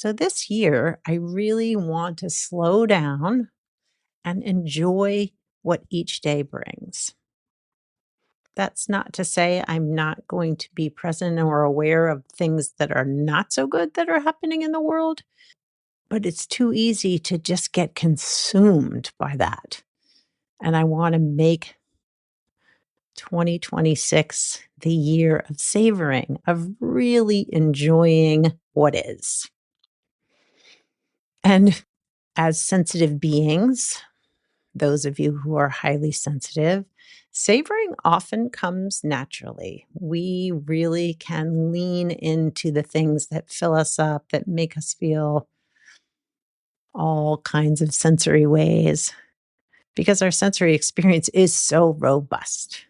So this year, I really want to slow down and enjoy what each day brings. That's not to say I'm not going to be present or aware of things that are not so good that are happening in the world, but it's too easy to just get consumed by that. And I want to make 2026 the year of savoring, of really enjoying what is. And as sensitive beings, those of you who are highly sensitive, savoring often comes naturally. We really can lean into the things that fill us up, that make us feel all kinds of sensory ways, because our sensory experience is so robust.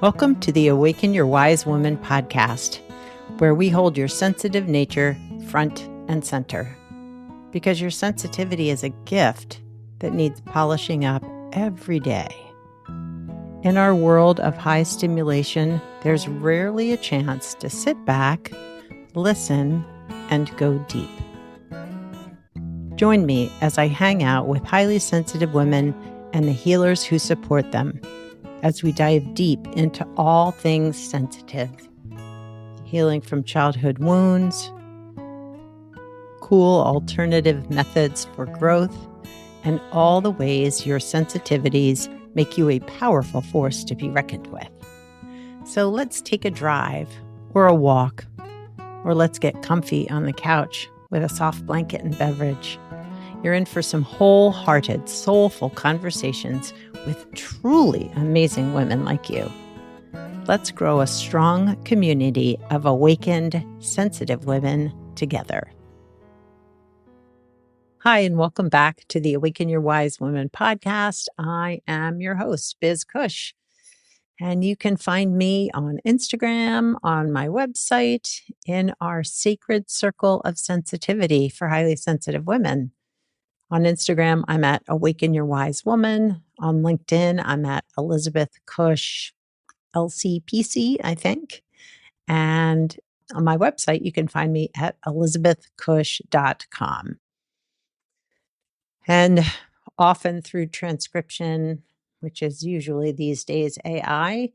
Welcome to the Awaken Your Wise Woman podcast, where we hold your sensitive nature front and center. Because your sensitivity is a gift that needs polishing up every day. In our world of high stimulation, there's rarely a chance to sit back, listen, and go deep. Join me as I hang out with highly sensitive women and the healers who support them as we dive deep into all things sensitive, healing from childhood wounds, cool alternative methods for growth, and all the ways your sensitivities make you a powerful force to be reckoned with. So let's take a drive or a walk, or let's get comfy on the couch with a soft blanket and beverage. You're in for some wholehearted, soulful conversations with truly amazing women like you. Let's grow a strong community of awakened, sensitive women together. Hi, and welcome back to the Awaken Your Wise Woman podcast. I am your host, Biz Cush, and you can find me on Instagram, on my website, in our sacred circle of sensitivity for highly sensitive women. On Instagram, I'm at Awaken Your Wise Woman. On LinkedIn, I'm at Elizabeth Cush, LCPC, I think. And on my website, you can find me at elizabethcush.com. And often through transcription, which is usually these days AI,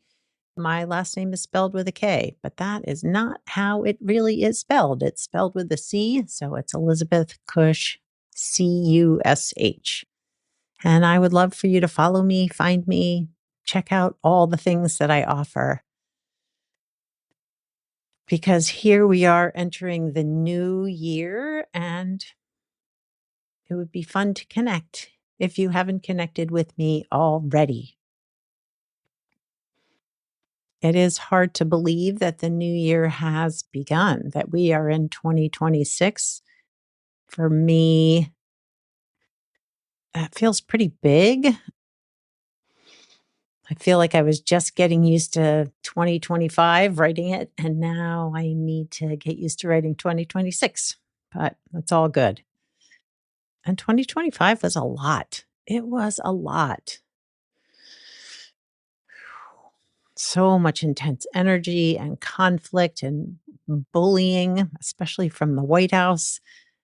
my last name is spelled with a K, but that is not how it really is spelled. It's spelled with a C, so it's Elizabeth Cush, Cush. And I would love for you to follow me, find me, check out all the things that I offer. Because here we are entering the new year, and it would be fun to connect if you haven't connected with me already. It is hard to believe that the new year has begun, that we are in 2026. For me, that feels pretty big. I feel like I was just getting used to 2025 writing it, and now I need to get used to writing 2026, but that's all good. And 2025 was a lot. It was a lot. So much intense energy and conflict and bullying, especially from the White House,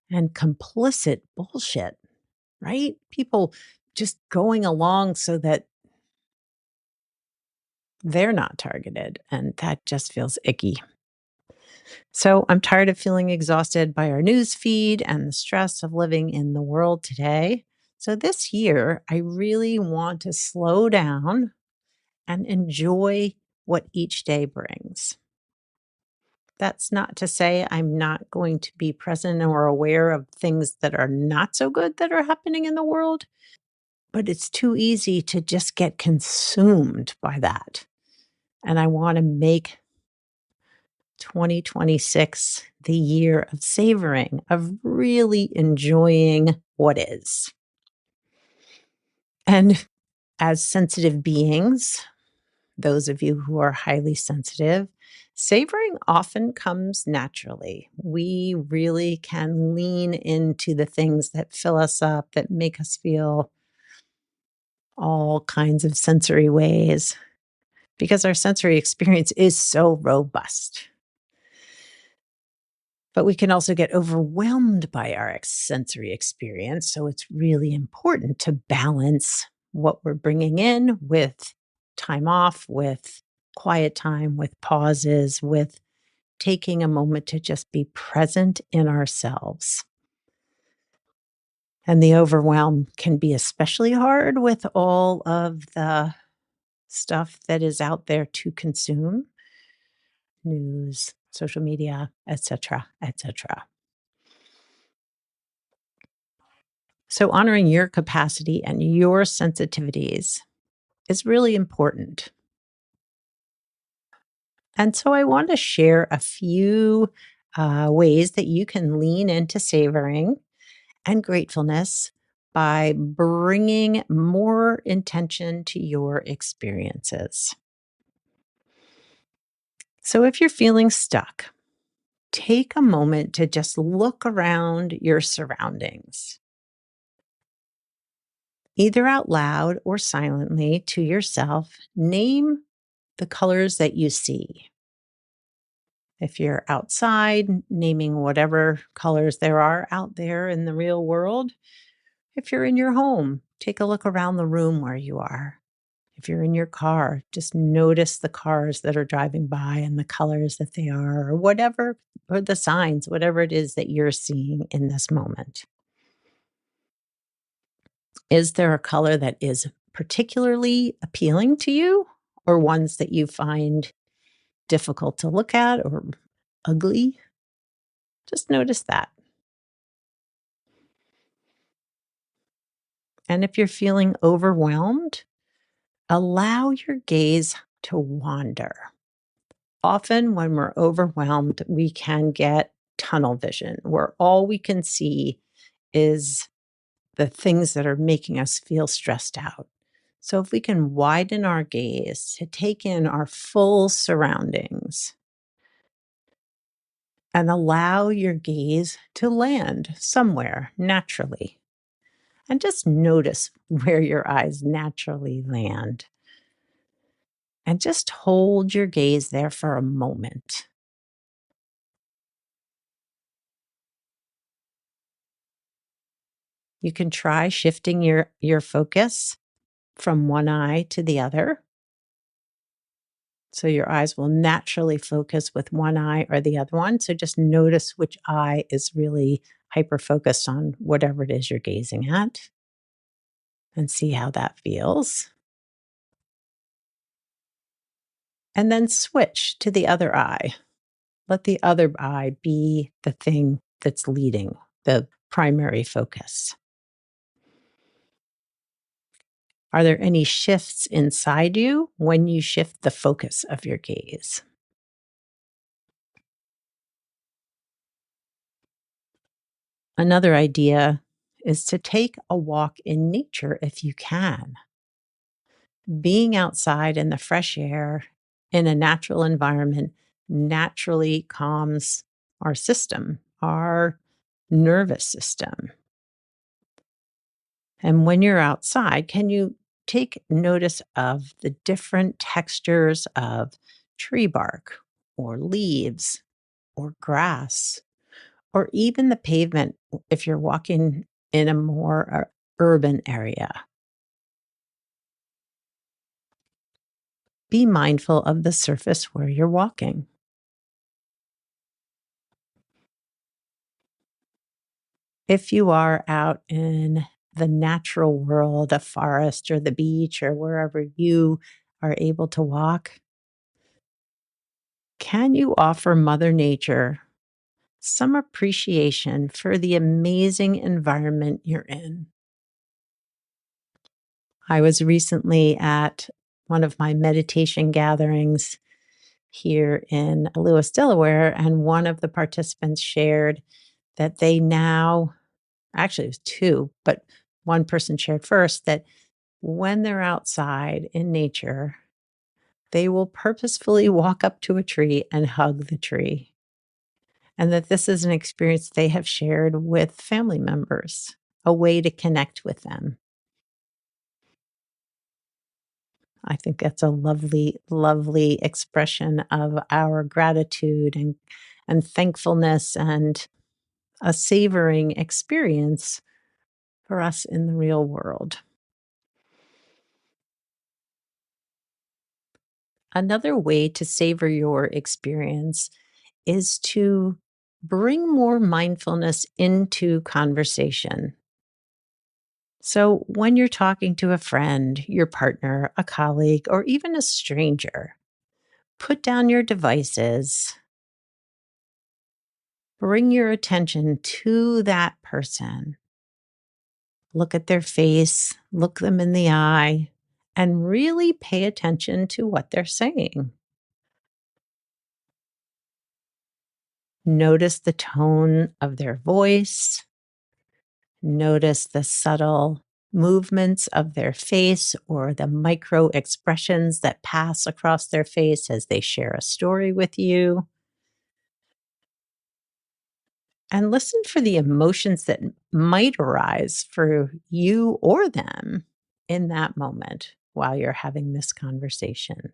and complicit bullshit, right? People just going along so that they're not targeted. And that just feels icky. So I'm tired of feeling exhausted by our news feed and the stress of living in the world today. So this year, I really want to slow down and enjoy what each day brings. That's not to say I'm not going to be present or aware of things that are not so good that are happening in the world, but it's too easy to just get consumed by that. And I want to make 2026 the year of savoring, of really enjoying what is. And as sensitive beings, those of you who are highly sensitive, savoring often comes naturally. We really can lean into the things that fill us up, that make us feel all kinds of sensory ways, because our sensory experience is so robust. But we can also get overwhelmed by our sensory experience. So it's really important to balance what we're bringing in with time off, with quiet time, with pauses, with taking a moment to just be present in ourselves. And the overwhelm can be especially hard with all of the stuff that is out there to consume, news, social media, etc., etc. So honoring your capacity and your sensitivities is really important. And so I want to share a few ways that you can lean into savoring and gratefulness by bringing more intention to your experiences. So if you're feeling stuck, take a moment to just look around your surroundings, either out loud or silently to yourself. Name the colors that you see. If you're outside, naming whatever colors there are out there in the real world. If you're in your home, take a look around the room where you are. If you're in your car, just notice the cars that are driving by and the colors that they are, or whatever, or the signs, whatever it is that you're seeing in this moment. Is there a color that is particularly appealing to you, or ones that you find difficult to look at or ugly? Just notice that. And if you're feeling overwhelmed, allow your gaze to wander. Often, when we're overwhelmed, we can get tunnel vision where all we can see is the things that are making us feel stressed out. So, if we can widen our gaze to take in our full surroundings and allow your gaze to land somewhere naturally, and just notice where your eyes naturally land. And just hold your gaze there for a moment. You can try shifting your focus from one eye to the other. So your eyes will naturally focus with one eye or the other one. So just notice which eye is really hyper focused on whatever it is you're gazing at and see how that feels. And then switch to the other eye. Let the other eye be the thing that's leading, the primary focus. Are there any shifts inside you when you shift the focus of your gaze? Another idea is to take a walk in nature if you can. Being outside in the fresh air in a natural environment naturally calms our system, our nervous system. And when you're outside, can you take notice of the different textures of tree bark or leaves or grass or even the pavement if you're walking in a more urban area? Be mindful of the surface where you're walking. If you are out in the natural world, a forest or the beach or wherever you are able to walk, can you offer Mother Nature some appreciation for the amazing environment you're in? I was recently at one of my meditation gatherings here in Lewis, Delaware, and one of the participants shared that they now, actually, it was two, but one person shared first that when they're outside in nature, they will purposefully walk up to a tree and hug the tree. And that this is an experience they have shared with family members, a way to connect with them. I think that's a lovely, lovely expression of our gratitude and thankfulness and a savoring experience for us in the real world. Another way to savor your experience is to bring more mindfulness into conversation. So, when you're talking to a friend, your partner, a colleague, or even a stranger, put down your devices, bring your attention to that person, look at their face, look them in the eye, and really pay attention to what they're saying. Notice the tone of their voice. Notice the subtle movements of their face or the micro expressions that pass across their face as they share a story with you. And listen for the emotions that might arise for you or them in that moment while you're having this conversation.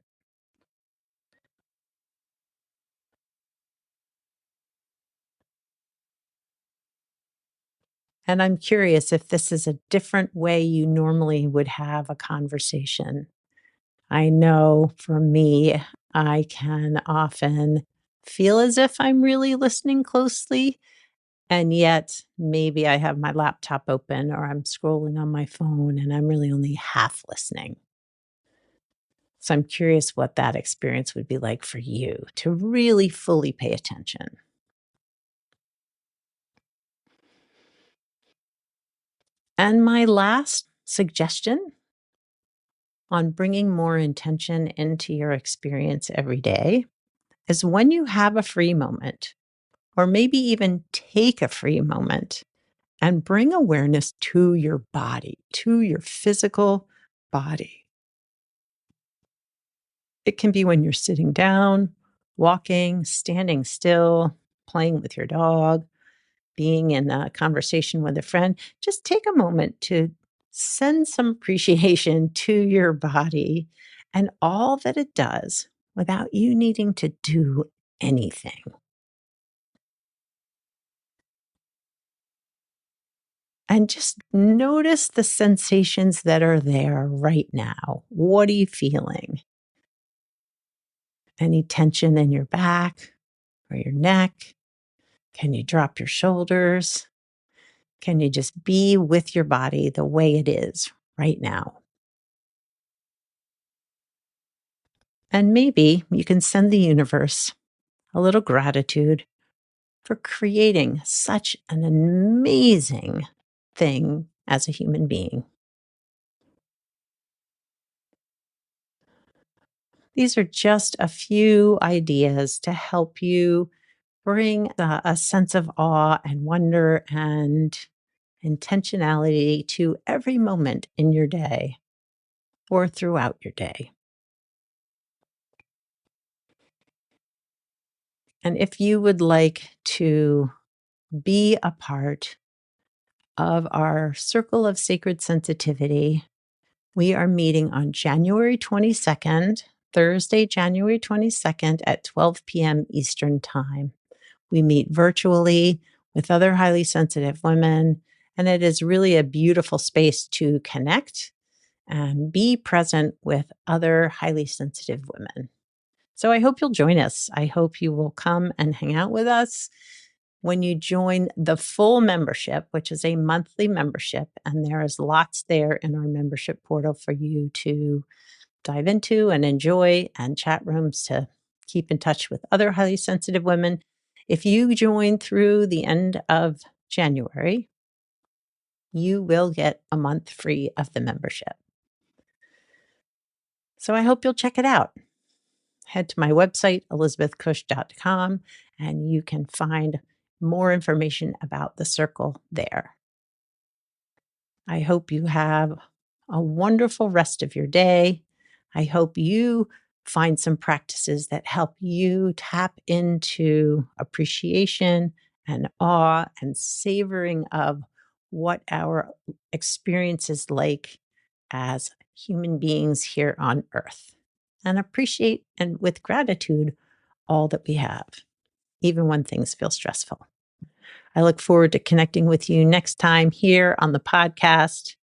And I'm curious if this is a different way you normally would have a conversation. I know for me, I can often feel as if I'm really listening closely, and yet maybe I have my laptop open or I'm scrolling on my phone and I'm really only half listening. So I'm curious what that experience would be like for you to really fully pay attention. And my last suggestion on bringing more intention into your experience every day is when you have a free moment, or maybe even take a free moment and bring awareness to your body, to your physical body. It can be when you're sitting down, walking, standing still, playing with your dog, being in a conversation with a friend. Just take a moment to send some appreciation to your body and all that it does without you needing to do anything. And just notice the sensations that are there right now. What are you feeling? Any tension in your back or your neck? Can you drop your shoulders? Can you just be with your body the way it is right now? And maybe you can send the universe a little gratitude for creating such an amazing thing as a human being. These are just a few ideas to help you bring a sense of awe and wonder and intentionality to every moment in your day or throughout your day. And if you would like to be a part of our Circle of Sacred Sensitivity, we are meeting on January 22nd, Thursday, January 22nd at 12 p.m. Eastern Time. We meet virtually with other highly sensitive women, and it is really a beautiful space to connect and be present with other highly sensitive women. So I hope you'll join us. I hope you will come and hang out with us when you join the full membership, which is a monthly membership. And there is lots there in our membership portal for you to dive into and enjoy, and chat rooms to keep in touch with other highly sensitive women. If you join through the end of January, you will get a month free of the membership. So I hope you'll check it out. Head to my website, elizabethcush.com, and you can find more information about the circle there. I hope you have a wonderful rest of your day. I hope you find some practices that help you tap into appreciation and awe and savoring of what our experience is like as human beings here on earth, and appreciate and with gratitude all that we have. even when things feel stressful. I look forward to connecting with you next time here on the podcast.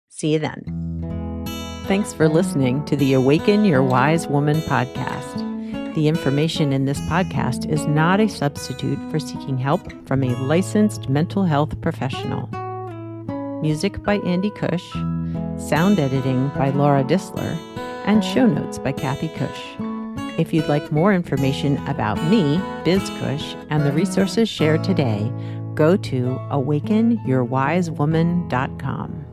See you then. Thanks for listening to the Awaken Your Wise Woman podcast. The information in this podcast is not a substitute for seeking help from a licensed mental health professional. Music by Andy Cush, sound editing by Laura Disler, and show notes by Kathy Cush. If you'd like more information about me, Biz Cush, and the resources shared today, go to awakenyourwisewoman.com.